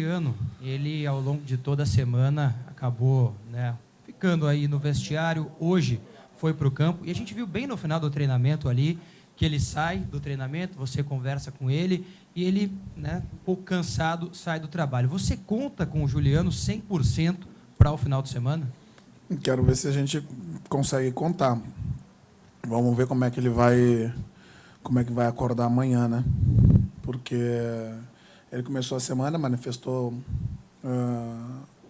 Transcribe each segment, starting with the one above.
Juliano, ele ao longo de toda a semana acabou, né, ficando aí no vestiário. Hoje foi para o campo e a gente viu bem no final do treinamento ali que ele sai do treinamento, você conversa com ele e ele, né, um pouco cansado, sai do trabalho. Você conta com o Juliano 100% para o final de semana? Quero ver se a gente consegue contar. Vamos ver como é que vai acordar amanhã, né? Porque ele começou a semana, manifestou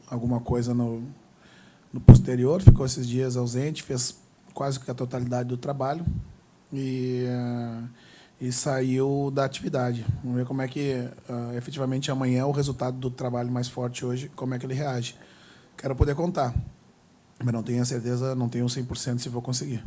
alguma coisa no posterior, ficou esses dias ausente, fez quase que a totalidade do trabalho e saiu da atividade. Vamos ver como é que, efetivamente, amanhã, o resultado do trabalho mais forte hoje, como é que ele reage. Quero poder contar, mas não tenho a certeza, não tenho 100% se vou conseguir.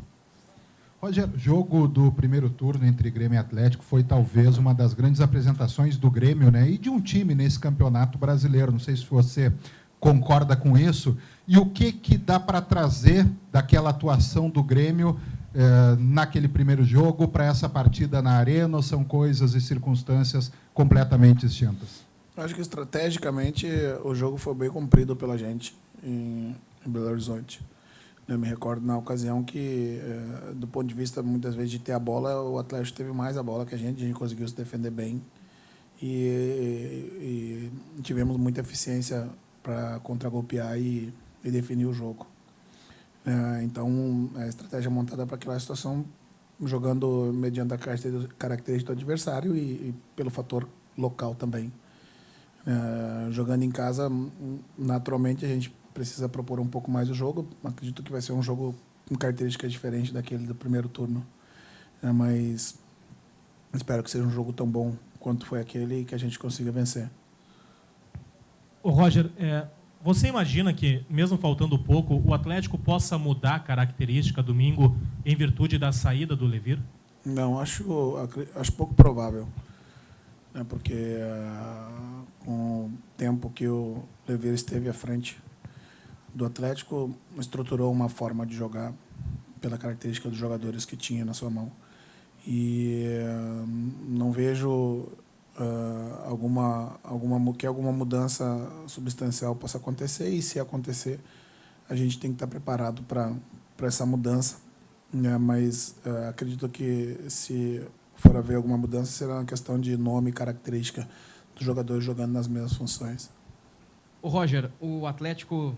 Roger, jogo do primeiro turno entre Grêmio e Atlético foi talvez uma das grandes apresentações do Grêmio, né, e de um time nesse campeonato brasileiro. Não sei se você concorda com isso. E o que dá para trazer daquela atuação do Grêmio naquele primeiro jogo para essa partida na Arena? Ou são coisas e circunstâncias completamente distintas? Acho que estrategicamente o jogo foi bem cumprido pela gente em Belo Horizonte. Eu me recordo na ocasião que, do ponto de vista, muitas vezes, de ter a bola, o Atlético teve mais a bola que a gente conseguiu se defender bem e tivemos muita eficiência para contragolpear e definir o jogo. Então, a estratégia montada para aquela situação, jogando mediante a característica do adversário e pelo fator local também. Jogando em casa, naturalmente, a gente precisa propor um pouco mais o jogo. Acredito que vai ser um jogo com características diferentes daquele do primeiro turno. Mas espero que seja um jogo tão bom quanto foi aquele e que a gente consiga vencer. Ô Roger, você imagina que, mesmo faltando pouco, o Atlético possa mudar a característica domingo em virtude da saída do Levir? Não, acho pouco provável. Porque com o tempo que o Levir esteve à frente do Atlético, estruturou uma forma de jogar pela característica dos jogadores que tinha na sua mão. E não vejo alguma mudança substancial possa acontecer, e se acontecer, a gente tem que estar preparado para essa mudança. Mas acredito que, se for haver alguma mudança, será uma questão de nome e característica dos jogadores jogando nas mesmas funções. O Roger, o Atlético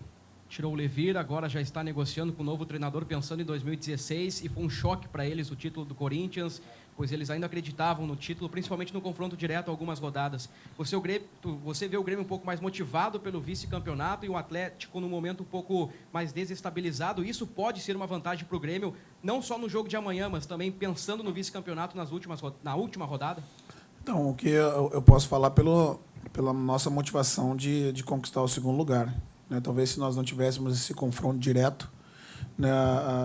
tirou o Levir, agora já está negociando com o novo treinador, pensando em 2016, e foi um choque para eles o título do Corinthians, pois eles ainda acreditavam no título, principalmente no confronto direto algumas rodadas. Você vê o Grêmio um pouco mais motivado pelo vice-campeonato e o Atlético, no momento, um pouco mais desestabilizado. Isso pode ser uma vantagem para o Grêmio, não só no jogo de amanhã, mas também pensando no vice-campeonato na última rodada? Então, o que eu posso falar pela nossa motivação de conquistar o segundo lugar. Talvez, se nós não tivéssemos esse confronto direto,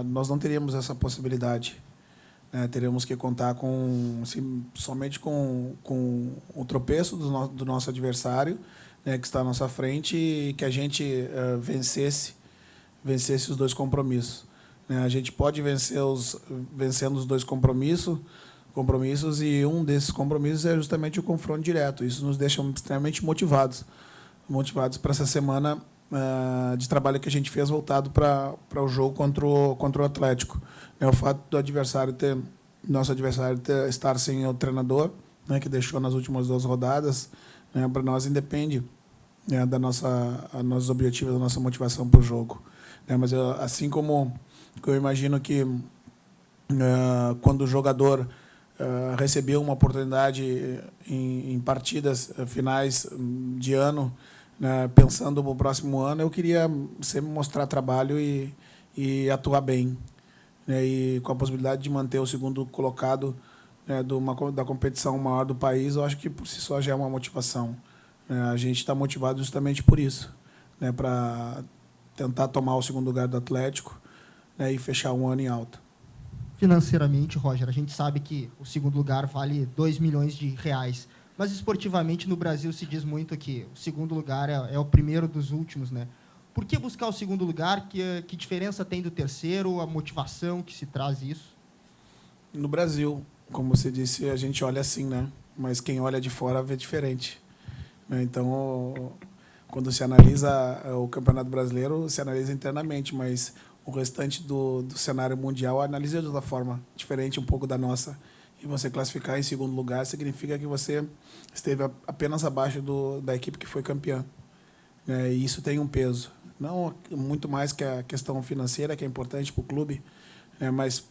nós não teríamos essa possibilidade. Teríamos que contar somente com o tropeço do nosso adversário, que está à nossa frente, e que a gente vencesse os dois compromissos. A gente pode vencendo os dois compromissos, e um desses compromissos é justamente o confronto direto. Isso nos deixa extremamente motivados para essa semana de trabalho que a gente fez voltado para o jogo contra o Atlético. O fato do nosso adversário estar sem o treinador, que deixou nas últimas 2 rodadas, para nós independe nossos objetivos, da nossa motivação para o jogo. Mas assim como eu imagino que quando o jogador recebeu uma oportunidade em partidas finais de ano, pensando no próximo ano, eu queria sempre mostrar trabalho e atuar bem. E com a possibilidade de manter o segundo colocado da competição maior do país, eu acho que por si só já é uma motivação. A gente está motivado justamente por isso, para tentar tomar o segundo lugar do Atlético, e fechar um ano em alta. Financeiramente, Roger, a gente sabe que o segundo lugar vale 2 milhões de reais. Mas esportivamente no Brasil se diz muito que o segundo lugar é o primeiro dos últimos, né? Por que buscar o segundo lugar? Que diferença tem do terceiro? A motivação que se traz isso? No Brasil, como você disse, a gente olha assim, né? Mas quem olha de fora vê diferente. né? Então, quando se analisa o Campeonato Brasileiro, se analisa internamente, mas o restante do cenário mundial analisa de outra forma, diferente um pouco da nossa. E você classificar em segundo lugar significa que você esteve apenas abaixo da equipe que foi campeã, né? E isso tem um peso. Não muito mais que a questão financeira, que é importante para o clube, né? Mas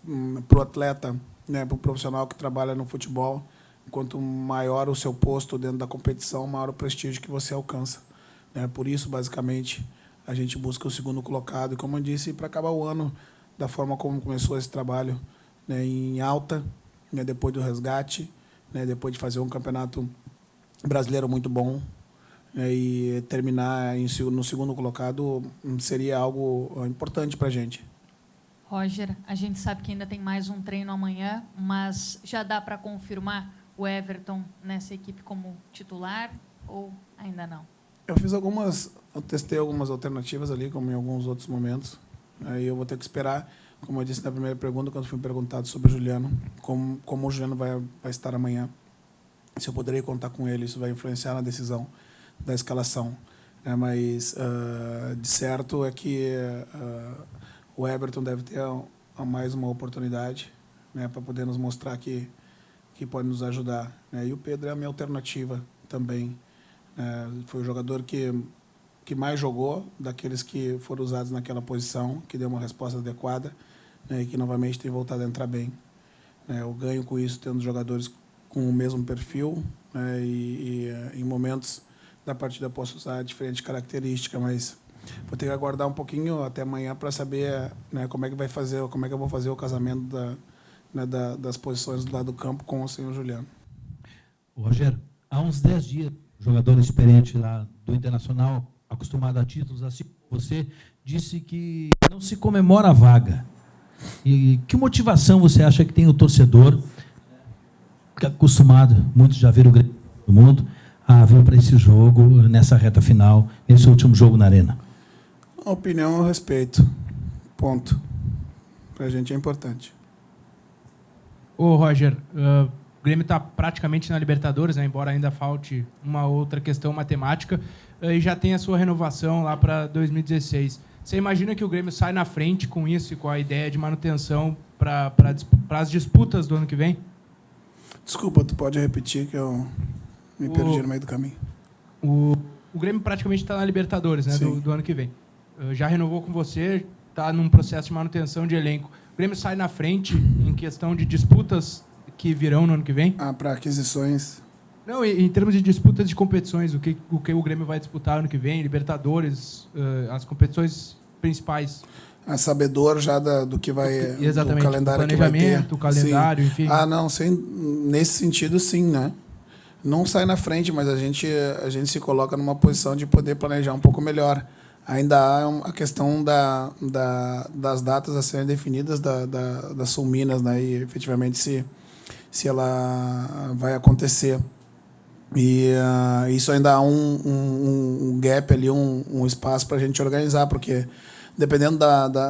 para o atleta, né? Para o profissional que trabalha no futebol, quanto maior o seu posto dentro da competição, maior o prestígio que você alcança, né? Por isso, basicamente, a gente busca o segundo colocado. E, como eu disse, para acabar o ano da forma como começou esse trabalho, né? Em alta, né? Depois do resgate, né? Depois de fazer um campeonato brasileiro muito bom, né? E terminar no segundo colocado seria algo importante para a gente. Roger, a gente sabe que ainda tem mais um treino amanhã, mas já dá para confirmar o Everton nessa equipe como titular ou ainda não? Eu testei algumas alternativas ali, como em alguns outros momentos. Aí eu vou ter que esperar, como eu disse na primeira pergunta, quando fui perguntado sobre o Juliano, como o Juliano vai estar amanhã, se eu poderei contar com ele, isso vai influenciar na decisão da escalação, né? Mas de certo é que o Everton deve ter mais uma oportunidade, né, para poder nos mostrar que pode nos ajudar, né? E o Pedro é a minha alternativa também. Foi o jogador que mais jogou, daqueles que foram usados naquela posição, que deu uma resposta adequada, né, e que novamente tem voltado a entrar bem. Eu ganho com isso, tendo jogadores com o mesmo perfil, né, e em momentos da partida posso usar diferente característica, mas vou ter que aguardar um pouquinho até amanhã para saber, né, como é que eu vou fazer o casamento das posições do lado do campo com ou sem o Juliano. Rogério, há uns 10 dias, jogador experiente lá do Internacional, acostumado a títulos, assim como você, disse que não se comemora a vaga. E que motivação você acha que tem o torcedor, que é acostumado, muitos já viram o Grêmio do mundo, a vir para esse jogo, nessa reta final, nesse último jogo na Arena? A opinião eu respeito. Ponto. Para a gente é importante. Ô, Roger, o Grêmio está praticamente na Libertadores, né, embora ainda falte uma outra questão matemática, e já tem a sua renovação lá para 2016. Você imagina que o Grêmio sai na frente com isso e com a ideia de manutenção para as disputas do ano que vem? Desculpa, tu pode repetir que eu me perdi no meio do caminho. O Grêmio praticamente está na Libertadores, né, do ano que vem. Já renovou com você, está num processo de manutenção de elenco. O Grêmio sai na frente em questão de disputas que virão no ano que vem? Para aquisições. Não, em termos de disputas de competições, o que o Grêmio vai disputar ano que vem, Libertadores, as competições principais. Sabedor já do que vai, exatamente, do calendário do planejamento, que o calendário, sim. enfim. Não, nesse sentido, sim, né? Não sai na frente, mas a gente se coloca numa posição de poder planejar um pouco melhor. Ainda há a questão das datas a serem definidas da Sulminas, né? E efetivamente se ela vai acontecer. E isso ainda há um gap ali, um espaço para a gente organizar, porque dependendo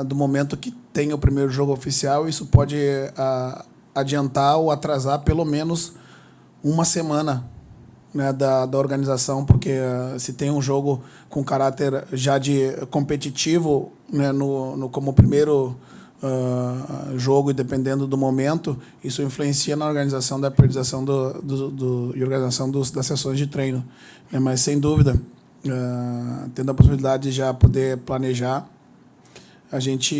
do momento que tem o primeiro jogo oficial, isso pode adiantar ou atrasar pelo menos uma semana, né, da organização, porque se tem um jogo com caráter já de competitivo, né, como primeiro jogo, e dependendo do momento, isso influencia na organização da periodização e organização das sessões de treino, né? Mas, sem dúvida, tendo a possibilidade de já poder planejar, a gente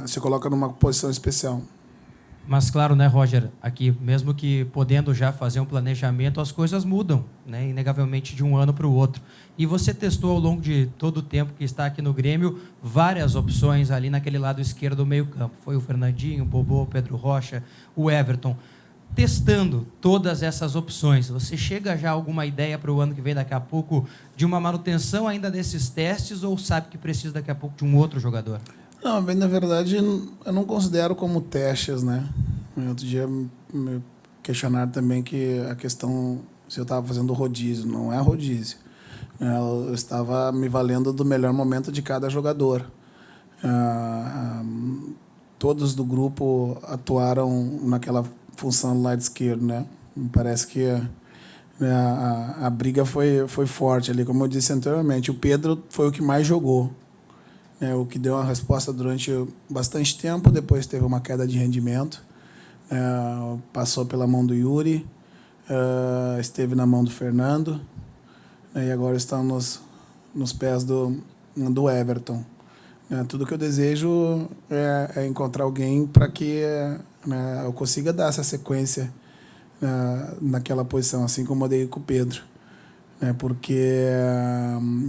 se coloca numa posição especial. Mas, claro, né, Roger, aqui, mesmo que podendo já fazer um planejamento, as coisas mudam, né, inegavelmente, de um ano para o outro. E você testou, ao longo de todo o tempo que está aqui no Grêmio, várias opções ali naquele lado esquerdo do meio-campo. Foi o Fernandinho, o Bobô, o Pedro Rocha, o Everton. Testando todas essas opções, você chega já a alguma ideia para o ano que vem, daqui a pouco, de uma manutenção ainda desses testes, ou sabe que precisa daqui a pouco de um outro jogador? Não, bem, na verdade, eu não considero como testes, né? Outro dia me questionaram também que a questão, se eu estava fazendo rodízio. Não é rodízio. Eu estava me valendo do melhor momento de cada jogador. Todos do grupo atuaram naquela função do lado esquerdo, né? Me parece que A briga foi forte ali, como eu disse anteriormente. O Pedro foi o que mais jogou, né, o que deu a resposta durante bastante tempo. Depois teve uma queda de rendimento, passou pela mão do Yuri, esteve na mão do Fernando, né, e agora está nos pés do Everton. Tudo que eu desejo é encontrar alguém para que eu consiga dar essa sequência naquela posição, assim como eu dei com o Pedro, né, porque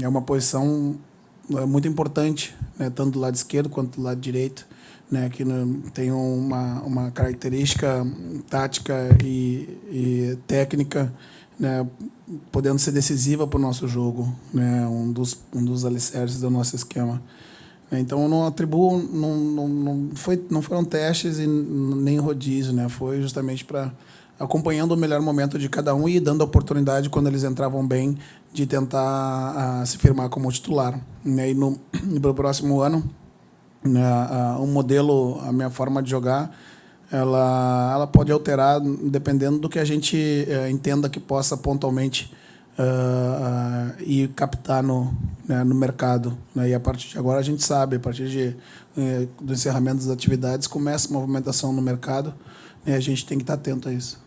é uma posição muito importante, né, tanto do lado esquerdo quanto do lado direito, né, que tem uma característica tática e técnica, né, podendo ser decisiva para o nosso jogo, né, um dos alicerces do nosso esquema. Então, eu não atribuo, não foram testes e nem rodízio, né, foi justamente para acompanhando o melhor momento de cada um e dando a oportunidade, quando eles entravam bem, de tentar se firmar como titular. E no próximo ano, o modelo, a minha forma de jogar, ela pode alterar dependendo do que a gente entenda que possa pontualmente ir captar no mercado. E a partir de agora a gente sabe, a partir do encerramento das atividades, começa a movimentação no mercado, e a gente tem que estar atento a isso.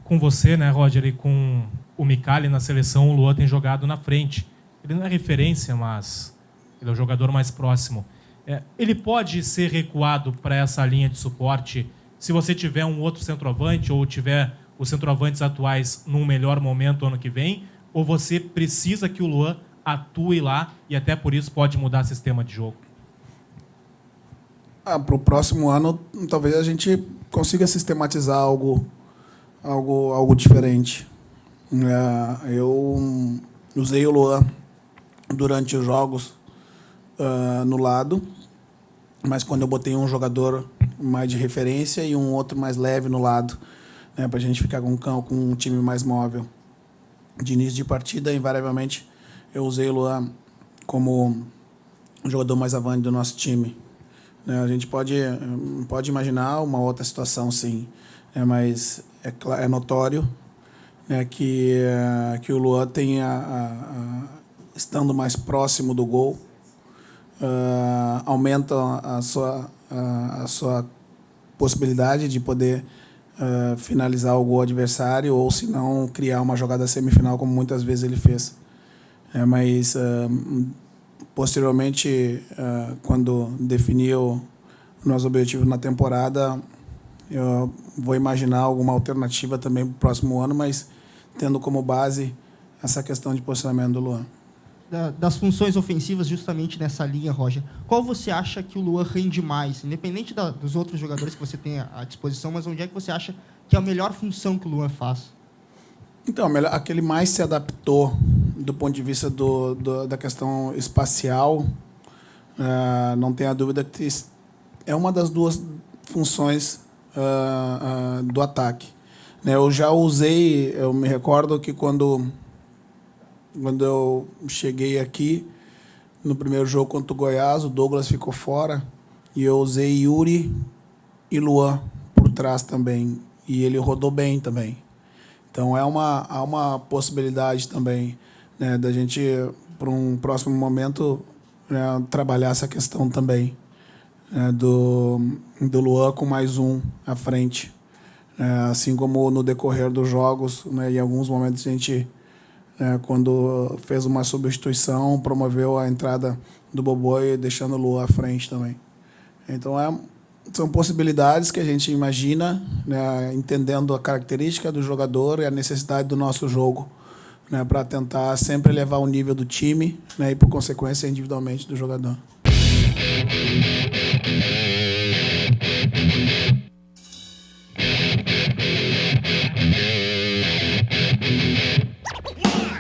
Com você, né, Roger, e com o Micali na seleção, o Luan tem jogado na frente. Ele não é referência, mas ele é o jogador mais próximo. Ele pode ser recuado para essa linha de suporte se você tiver um outro centroavante ou tiver os centroavantes atuais num melhor momento ano que vem? Ou você precisa que o Luan atue lá e até por isso pode mudar sistema de jogo? Para o próximo ano, talvez a gente consiga sistematizar algo diferente. Eu usei o Luan durante os jogos no lado, mas quando eu botei um jogador mais de referência e um outro mais leve no lado, né, para a gente ficar com um time mais móvel. De início de partida, invariavelmente, eu usei o Luan como o jogador mais avante do nosso time. A gente pode imaginar uma outra situação, sim, mas é notório, né, que o Luan tenha, estando mais próximo do gol, aumenta a sua possibilidade de poder finalizar o gol adversário, ou se não, criar uma jogada semifinal, como muitas vezes ele fez. Mas posteriormente, quando definiu o nosso objetivo na temporada, eu vou imaginar alguma alternativa também para o próximo ano, mas tendo como base essa questão de posicionamento do Luan. Das funções ofensivas, justamente nessa linha, Roger, qual você acha que o Luan rende mais? Independente dos outros jogadores que você tem à disposição, mas onde é que você acha que é a melhor função que o Luan faz? Então, aquele mais se adaptou do ponto de vista da questão espacial, não tenha dúvida que é uma das duas funções do ataque. Eu já usei, eu me recordo que quando eu cheguei aqui, no primeiro jogo contra o Goiás, o Douglas ficou fora, e eu usei Yuri e Luan por trás também, e ele rodou bem também. Então, há uma possibilidade também, né, da gente, para um próximo momento, né, trabalhar essa questão também, né, do Luan com mais um à frente. Assim como no decorrer dos jogos, né, em alguns momentos a gente, quando fez uma substituição, promoveu a entrada do Boboi, deixando o Luan à frente também. Então, são possibilidades que a gente imagina, né, entendendo a característica do jogador e a necessidade do nosso jogo, né, para tentar sempre elevar o nível do time, né, e, por consequência, individualmente do jogador.